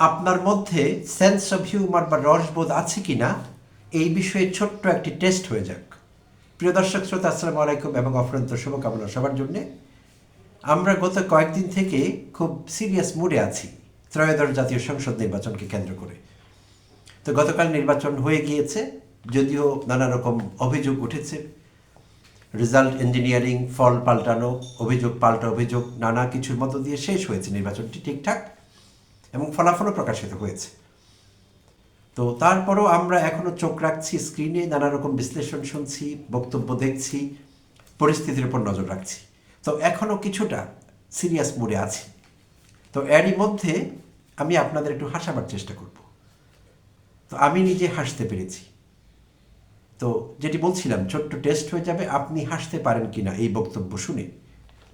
আপনার মধ্যে sense of humour বা রসবোধ আছে কি না এই বিষয়ে ছোট্ট একটি টেস্ট হয়ে যাক। প্রিয় দর্শক শ্রোতা, আসসালামু আলাইকুম এবং অফুরন্ত শুভকামনা সবার জন্যে। আমরা গত কয়েকদিন থেকে খুব সিরিয়াস মুডে আছি ত্রয়োদশ জাতীয় সংসদ নির্বাচনকে কেন্দ্র করে। তো গতকাল নির্বাচন হয়ে গিয়েছে, যদিও নানা রকম অভিযোগ উঠেছে, রেজাল্ট ইঞ্জিনিয়ারিং, ফল পাল্টানো, অভিযোগ পাল্টা অভিযোগ, নানা কিছুর মধ্য দিয়ে শেষ হয়েছে নির্বাচনটি ঠিকঠাক এবং ফলাফলও প্রকাশিত হয়েছে। তো তারপরও আমরা এখনও চোখ রাখছি স্ক্রিনে, নানা রকম বিশ্লেষণ শুনছি, বক্তব্য দেখছি, পরিস্থিতির উপর নজর রাখছি। তো এখনও কিছুটা সিরিয়াস মোডে আছি। তো এরই মধ্যে আমি আপনাদের একটু হাসাবার চেষ্টা করব। তো আমি নিজে হাসতে পেরেছি। তো যেটি বলছিলাম, ছোট্ট টেস্ট হয়ে যাবে আপনি হাসতে পারেন কিনা এই বক্তব্য শুনে।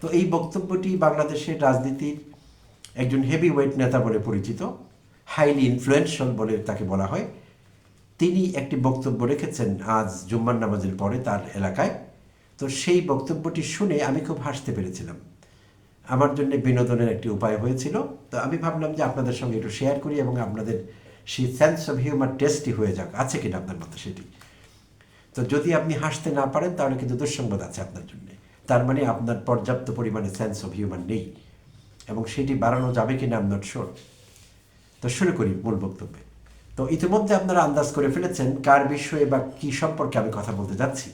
তো এই বক্তব্যটি বাংলাদেশের রাজনীতির একজন হেভি ওয়েট নেতা বলে পরিচিত, হাইলি ইনফ্লুয়েন্সিয়াল বলে তাকে বলা হয়। তিনি একটি বক্তব্য রেখেছেন আজ জুম্মার নামাজের পরে তার এলাকায়। তো সেই বক্তব্যটি শুনে আমি খুব হাসতে পেরেছিলাম। আমার জন্য বিনোদনের একটি উপায় হয়েছিল। তো আমি ভাবলাম যে আপনাদের সঙ্গে একটু শেয়ার করি এবং আপনাদের সেই সেন্স অফ হিউমার টেস্টই হয়ে যাক, আছে কিনা আপনার মধ্যে সেটি। তো যদি আপনি হাসতে না পারেন তাহলে কিন্তু দুঃসংবাদ আছে আপনার জন্য। তার মানে আপনার পর্যাপ্ত পরিমাণে সেন্স অফ হিউমার নেই এবং সেটি বাড়ানো যাবে কিনা আই এম নট শিওর। তো শুরু করি মূল বক্তব্যে। তো ইতিমধ্যে আপনারা আন্দাজ করে ফেলেছেন কার বিষয়ে বা কী সম্পর্কে আমি কথা বলতে যাচ্ছি।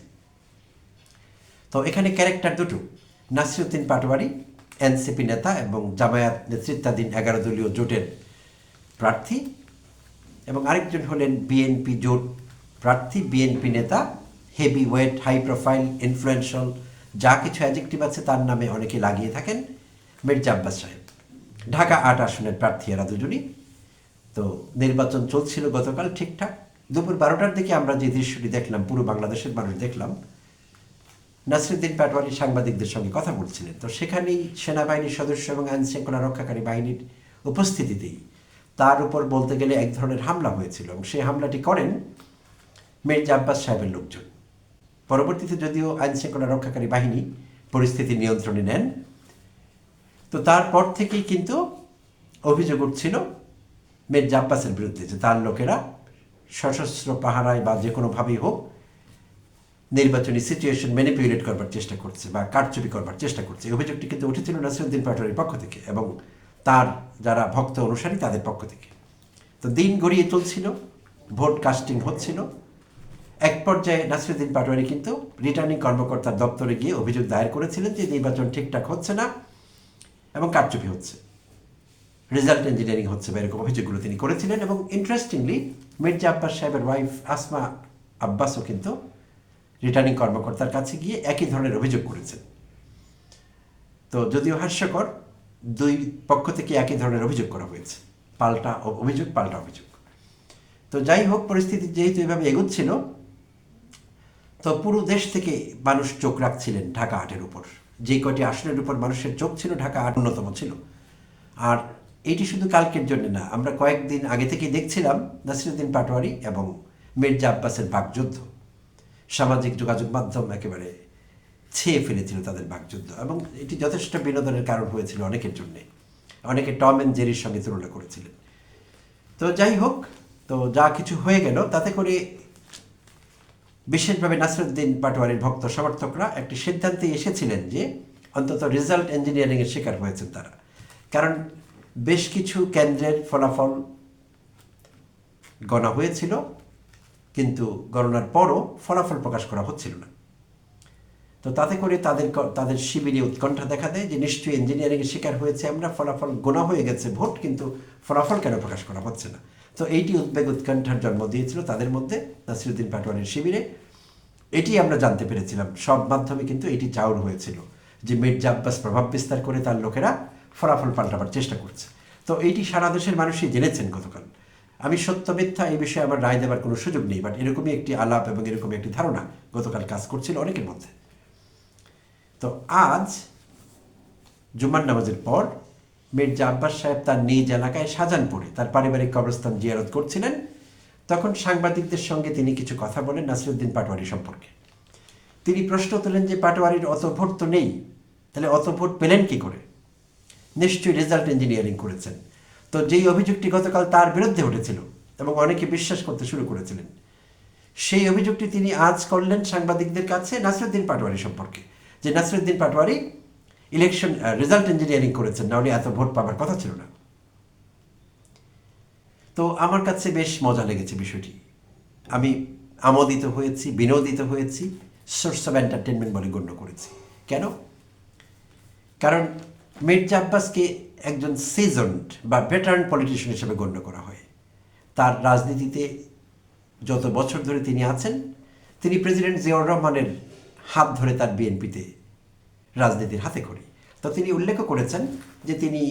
তো এখানে ক্যারেক্টার দুটো, নাসিরউদ্দিন পাটোয়ারি এনসিপি নেতা এবং জামায়াত নেতৃত্বাধীন 11 দলীয় জোটের প্রার্থী, এবং আরেকজন হলেন বিএনপি জোট প্রার্থী, বিএনপি নেতা, heavy weight, high profile, influential, যা কিছু অ্যাডজেক্টিভ আছে তার নামে অনেকে লাগিয়ে থাকেন, মির্জা আব্বাস সাহেব। ঢাকা 8 আসনের প্রার্থী এরা দুজনই। তো নির্বাচন চলছিল গতকাল ঠিকঠাক। দুপুর 12টার দিকে আমরা যে দৃশ্যটি দেখলাম, পুরো বাংলাদেশের মানুষ দেখলাম, নাসিরউদ্দিন পাটোয়ারি সাংবাদিকদের সঙ্গে কথা বলছিলেন। তো সেখানেই সেনাবাহিনীর সদস্য এবং আইন শৃঙ্খলা রক্ষাকারী বাহিনীর উপস্থিতিতেই তার উপর বলতে গেলে এক ধরনের হামলা হয়েছিল এবং সেই হামলাটি করেন মির্জা আব্বাস সাহেবের লোকজন। পরবর্তীতে যদিও আইন শৃঙ্খলা রক্ষাকারী বাহিনী পরিস্থিতি নিয়ন্ত্রণে নেন। তো তারপর থেকেই কিন্তু অভিযোগ উঠছিল মির্জা আব্বাসের বিরুদ্ধে যে তার লোকেরা সশস্ত্র পাহারায় বা যে কোনোভাবেই হোক নির্বাচনী সিচুয়েশন ম্যানিপুলেট করবার চেষ্টা করছে বা কারচুপি করবার চেষ্টা করছে। এই অভিযোগটি কিন্তু উঠেছিল নাসিরউদ্দিন পাটোয়ারির পক্ষ থেকে এবং তার যারা ভক্ত অনুসারী তাদের পক্ষ থেকে। তো দিন গড়িয়ে চলছিল, ভোট কাস্টিং হচ্ছিল। এক পর্যায়ে নাসিরউদ্দিন পাটোয়ারি কিন্তু রিটার্নিং কর্মকর্তার দপ্তরে গিয়ে অভিযোগ দায়ের করেছিলেন যে নির্বাচন ঠিকঠাক হচ্ছে না এবং কারচুপি হচ্ছে, রেজাল্ট ইঞ্জিনিয়ারিং হচ্ছে বা এরকম অভিযোগগুলো তিনি করেছিলেন। এবং ইন্টারেস্টিংলি মির্জা আব্বাস সাহেবের ওয়াইফ আসমা আব্বাসও কিন্তু রিটার্নিং কর্মকর্তার কাছে গিয়ে একই ধরনের অভিযোগ করেছেন। তো যদিও হাস্যকর, দুই পক্ষ থেকে একই ধরনের অভিযোগ করা হয়েছে, পাল্টা অভিযোগ পাল্টা অভিযোগ। তো যাই হোক, পরিস্থিতি যেহেতু এভাবে এগোচ্ছিল, তো পুরো দেশ থেকে মানুষ চোখ রাখছিলেন ঢাকা 8-এর উপর। যে কয়টি আসনের উপর মানুষের চোখ ছিল, ঢাকা 8 অন্যতম ছিল। আর এটি শুধু কালকের জন্য না, আমরা কয়েকদিন আগে থেকেই দেখছিলাম নাসিরউদ্দিন পাটোয়ারি এবং মির্জা আব্বাসের বাকযুদ্ধ। সামাজিক যোগাযোগ মাধ্যম একেবারে ছেয়ে ফেলেছিল তাদের বাকযুদ্ধ এবং এটি যথেষ্ট বিনোদনের কারণ হয়েছিল অনেকের জন্যে। অনেকে টম অ্যান্ড জেরির সঙ্গে তুলনা করেছিলেন। তো যাই হোক, তো যা কিছু হয়ে গেল তাতে করে বিশেষভাবে নাসিরউদ্দিন পাটোয়ারির ভক্ত সমর্থকরা একটি সিদ্ধান্তে এসেছিলেন যে অন্তত রেজাল্ট ইঞ্জিনিয়ারিংয়ের শিকার হয়েছেন তারা। কারণ বেশ কিছু কেন্দ্রের ফলাফল গণনা হয়েছিল, কিন্তু গণনার পরও ফলাফল প্রকাশ করা হচ্ছিল না। তো তাতে করে তাদের শিবিরে উৎকণ্ঠা দেখা দেয় যে নিশ্চয়ই ইঞ্জিনিয়ারিংয়ের শিকার হয়েছে আমরা, ফলাফল গোনা হয়ে গেছে ভোট, কিন্তু ফলাফল কেন প্রকাশ করা হচ্ছে না। তো এইটি উদ্বেগ উৎকণ্ঠার জন্ম দিয়েছিল তাদের মধ্যে, নাসিরউদ্দিন পাটোয়ারির শিবিরে। এটি আমরা জানতে পেরেছিলাম, সব মাধ্যমে কিন্তু এটি চাউর হয়েছিল যে মির্জা আব্বাস প্রভাব বিস্তার করে তার লোকেরা ফলাফল পাল্টাবার চেষ্টা করছে। তো এইটি সারা দেশের মানুষই জেনেছেন গতকাল। আমি সত্য মিথ্যা এই বিষয়ে আমার রায় দেওয়ার কোনো সুযোগ নেই, বাট এরকমই একটি আলাপ এবং এরকমই একটি ধারণা গতকাল কাজ করছিল অনেকের মধ্যে। তো আজ জুমার নামাজের পর মির্জা আব্বাস সাহেব তার নিজ এলাকায় শাহজাহানপুরে তার পারিবারিক কবরস্থান জিয়ারত করছিলেন। তখন সাংবাদিকদের সঙ্গে তিনি কিছু কথা বলেন নাসিরউদ্দিন পাটোয়ারি সম্পর্কে। তিনি প্রশ্ন তোলেন যে পাটোয়ারির অত ভোট তো নেই, তাহলে অত ভোট পেলেন কি করে? নিশ্চয়ই রেজাল্ট ইঞ্জিনিয়ারিং করেছেন। তো যেই অভিযোগটি গতকাল তার বিরুদ্ধে উঠেছিল এবং অনেকে বিশ্বাস করতে শুরু করেছিলেন, সেই অভিযোগটি তিনি আজ করলেন সাংবাদিকদের কাছে নাসিরুদ্দিন পাটোয়ারি সম্পর্কে, যে Nasiruddin Patwari election result engineering করেছেন, না হলে এত ভোট পাবার কথা ছিল না। তো আমার কাছে বেশ মজা লেগেছে বিষয়টি। আমি আমোদিত হয়েছি, বিনোদিত হয়েছি, সোর্স অফ এন্টারটেনমেন্ট বলে গণ্য করেছি। কেন? কারণ মির্জা আব্বাসকে একজন সিজন্ড বা ভেটারান পলিটিশিয়ান হিসেবে গণ্য করা হয়। তার রাজনীতিতে যত বছর ধরে তিনি আছেন, তিনি প্রেসিডেন্ট জিয়াউর রহমানের হাত ধরে তার বিএনপিতে রাজনীতির হাতে খড়ি। তো তিনি উল্লেখ করেছেন যে তিনি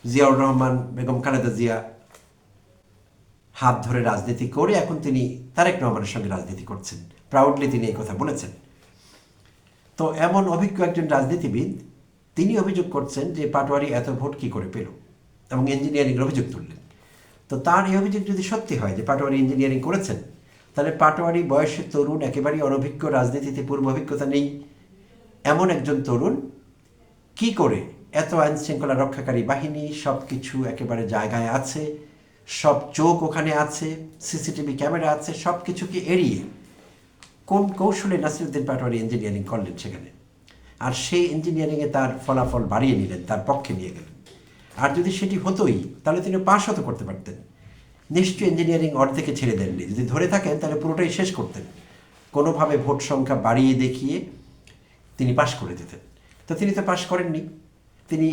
জিয়াউর রহমান, বেগম খালেদা জিয়া হাত ধরে রাজনীতি করে এখন তিনি তারেক রহমানের সঙ্গে রাজনীতি করছেন। প্রাউডলি তিনি এই কথা বলেছেন। তো এমন অভিজ্ঞ একজন রাজনীতিবিদ তিনি অভিযোগ করছেন যে পাটোয়ারি এত ভোট কী করে পেল, এবং ইঞ্জিনিয়ারিংয়ের অভিযোগ তুললেন। তো তার এই অভিযোগ যদি সত্যি হয় যে পাটোয়ারি ইঞ্জিনিয়ারিং করেছেন, তাহলে পাটোয়ারি বয়সে তরুণ, একেবারেই অনভিজ্ঞ, রাজনীতিতে পূর্ব অভিজ্ঞতা নেই এমন একজন তরুণ কি করে এত আইন শৃঙ্খলা রক্ষাকারী বাহিনী সব কিছু একেবারে জায়গায় আছে, সব চোখ ওখানে আছে, সিসিটিভি ক্যামেরা আছে, সব কিছুকে এড়িয়ে কোন কৌশলে নাসিরুদ্দিন পাটোয়ারি ইঞ্জিনিয়ারিং করলেন সেখানে, আর সেই ইঞ্জিনিয়ারিংয়ে তার ফলাফল বাড়িয়ে নিলেন, তার পক্ষে নিয়ে গেলেন। আর যদি সেটি হতোই তাহলে তিনি পাশ হতে করতে পারতেন। নিশ্চয়ই ইঞ্জিনিয়ারিং অর্ধেকে ছেড়ে দেননি, যদি ধরে থাকেন তাহলে পুরোটাই শেষ করতেন, কোনোভাবে ভোট সংখ্যা বাড়িয়ে দেখিয়ে তিনি পাশ করে দিতেন। তো তিনি তো পাশ করেননি। তিনি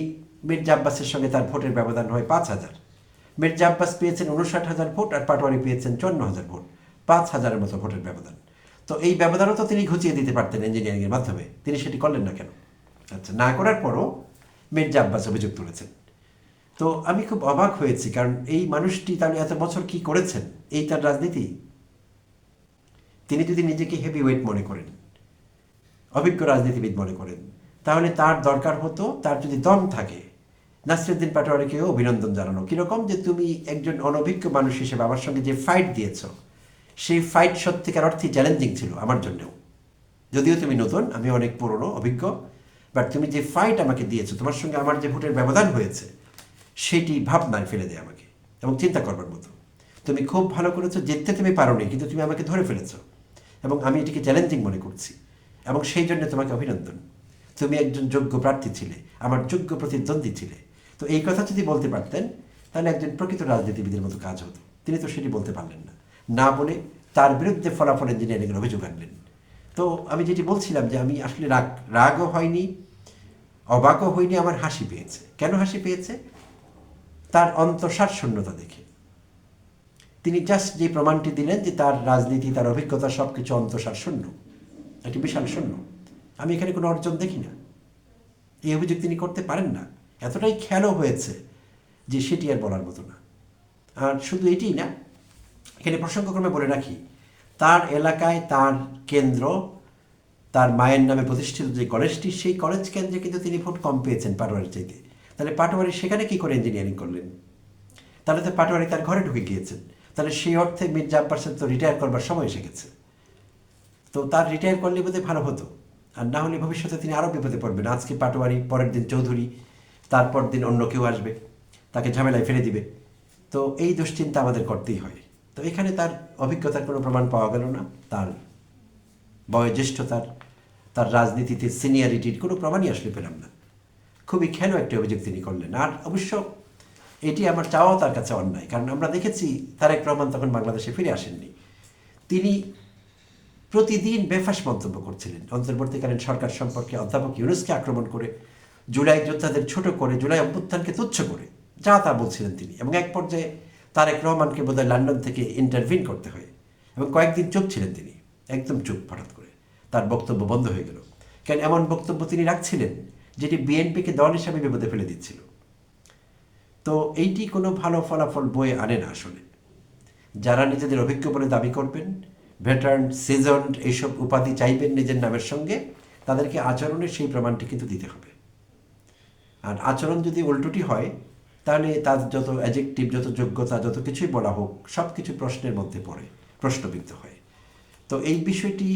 মির্জা আব্বাসের সঙ্গে তার ভোটের ব্যবধান হয় 5,000। মির্জা আব্বাস পেয়েছেন 59,000 ভোট আর পাটোয়ারি পেয়েছেন 54,000 ভোট, 5,000-এর মতো ভোটের ব্যবধান। তো এই ব্যবধানও তো তিনি ঘুচিয়ে দিতে পারতেন ইঞ্জিনিয়ারিংয়ের মাধ্যমে, তিনি সেটি করলেন না কেন? আচ্ছা, না করার পরও মির্জা আব্বাস অভিযোগ তুলেছেন। তো আমি খুব অবাক হয়েছি, কারণ এই মানুষটি তাহলে এত বছর কি করেছেন? এই তার রাজনীতি? তিনি যদি নিজেকে হেভি ওয়েট মনে করেন, অভিজ্ঞ রাজনীতিবিদ মনে করেন, তাহলে তার দরকার হতো, তার যদি দম থাকে, নাসিরুদ্দিন পাটোয়ারিকেও অভিনন্দন জানানো। কীরকম যে তুমি একজন অনভিজ্ঞ মানুষ হিসেবে আমার সঙ্গে যে ফাইট দিয়েছ, সেই ফাইট সত্যিকার অর্থে চ্যালেঞ্জিং ছিল আমার জন্যেও। যদিও তুমি নতুন, আমি অনেক পুরনো অভিজ্ঞ, বাট তুমি যে ফাইট আমাকে দিয়েছো, তোমার সঙ্গে আমার যে ভোটের ব্যবধান হয়েছে, সেটি ভাবনায় ফেলে দেয় আমাকে এবং চিন্তা করবার মতো। তুমি খুব ভালো করেছো, জিততে তুমি পারোনি, কিন্তু তুমি আমাকে ধরে ফেলেছো এবং আমি এটিকে চ্যালেঞ্জিং মনে করছি, এবং সেই জন্য তোমাকে অভিনন্দন। তুমি একজন যোগ্য প্রার্থী ছিলে, আমার যোগ্য প্রতিদ্বন্দ্বী ছিলে। তো এই কথা যদি বলতে পারতেন তাহলে একজন প্রকৃত রাজনীতিবিদের মতো কাজ হতো। তিনি তো সেটি বলতে পারলেন না, না বলে তার বিরুদ্ধে ফলাফল ইঞ্জিনিয়ারিংয়ের অভিযোগ আনলেন। তো আমি যেটি বলছিলাম যে আমি আসলে রাগও হয়নি, অবাকও হয়নি, আমার হাসি পেয়েছে। কেন হাসি পেয়েছে? তার অন্তঃসার শূন্যতা দেখে। তিনি জাস্ট যে প্রমাণটি দিলেন যে তার রাজনীতি, তার অভিজ্ঞতা সব কিছু অন্তঃসার শূন্য, একটি বিশাল শূন্য। আমি এখানে কোনো অর্জন দেখি না। এই অভিযোগ তিনি করতে পারেন না, এতটাই খেয়ালও হয়েছে যে সেটি আর বলার মতো না। আর শুধু এটিই না, এখানে প্রসঙ্গক্রমে বলে রাখি, তার এলাকায় তার কেন্দ্র, তার মায়ের নামে প্রতিষ্ঠিত যে কলেজটি, সেই কলেজ কেন্দ্রে কিন্তু তিনি ভোট কম পেয়েছেন পাটোয়ারির চাইতে। তাহলে পাটোয়ারি সেখানে কি করে ইঞ্জিনিয়ারিং করলেন? তাহলে তো পাটোয়ারি তার ঘরে ঢুকে গিয়েছেন। তাহলে সেই অর্থে মির্জা আব্বাসের তো রিটায়ার করবার সময় এসে গেছে। তো তার রিটায়ার করলে বোধহয় ভালো হতো, আর না হলে ভবিষ্যতে তিনি আরও বিপদে পড়বেন। আজকে পাটোয়ারি, পরের দিন চৌধুরী, তারপর দিন অন্য কেউ আসবে, তাকে ঝামেলায় ফেলে দিবে। তো এই দুশ্চিন্তা আমাদের করতেই হয়। তো এখানে তার অভিজ্ঞতার কোনো প্রমাণ পাওয়া গেল না, তার বয়োজ্যেষ্ঠতার, তার রাজনীতিতে সিনিয়রিটির কোনো প্রমাণই আসলে পেলাম না। খুবই খেলো একটি অভিযোগ তিনি করলেন। আর অবশ্য এটি আমার চাওয়াও তার কাছে অন্যায়, কারণ আমরা দেখেছি তারেক রহমান তখন বাংলাদেশে ফিরে আসেননি। তিনি প্রতিদিন বেফাস মন্তব্য করছিলেন অন্তর্বর্তীকালীন সরকার সম্পর্কে, অধ্যাপক ইউনূসকে আক্রমণ করে, জুলাই যোদ্ধাদের ছোট করে, জুলাই অভ্যুত্থানকে তুচ্ছ করে যা তা বলছিলেন তিনি। এবং এক পর্যায়ে তারেক রহমানকে বোধহয় লন্ডন থেকে ইন্টারভিন করতে হয়, এবং কয়েকদিন চুপ ছিলেন তিনি, একদম চুপ। হঠাৎ করে তার বক্তব্য বন্ধ হয়ে গেল। কেন এমন বক্তব্য তিনি রাখছিলেন যেটি বিএনপিকে দল হিসাবে বিপদে ফেলে দিচ্ছিল। তো এইটি কোনো ভালো ফলাফল বয়ে আনে না আসলে। যারা নিজেদের অভিজ্ঞ বলে দাবি করবেন, ভেটারান, সিজন্ড এইসব উপাধি চাইবেন নিজের নামের সঙ্গে, তাদেরকে আচরণের সেই প্রমাণটি কিন্তু দিতে হবে। আর আচরণ যদি উল্টোটি হয়, তাহলে তার যত অ্যাডজেক্টিভ, যত যোগ্যতা, যত কিছুই বলা হোক, সব কিছু প্রশ্নের মধ্যে পড়ে, প্রশ্নবিদ্ধ হয়। তো এই বিষয়টি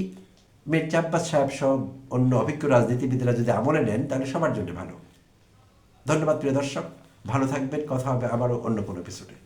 মির্জা আব্বাস সাহেব সব অন্য অভিজ্ঞ রাজনীতিবিদরা যদি আমলে নেন, তাহলে সবার জন্য ভালো। ধন্যবাদ প্রিয় দর্শক। ভালো থাকবেন, কথা হবে আবারও অন্য কোনো এপিসোডে।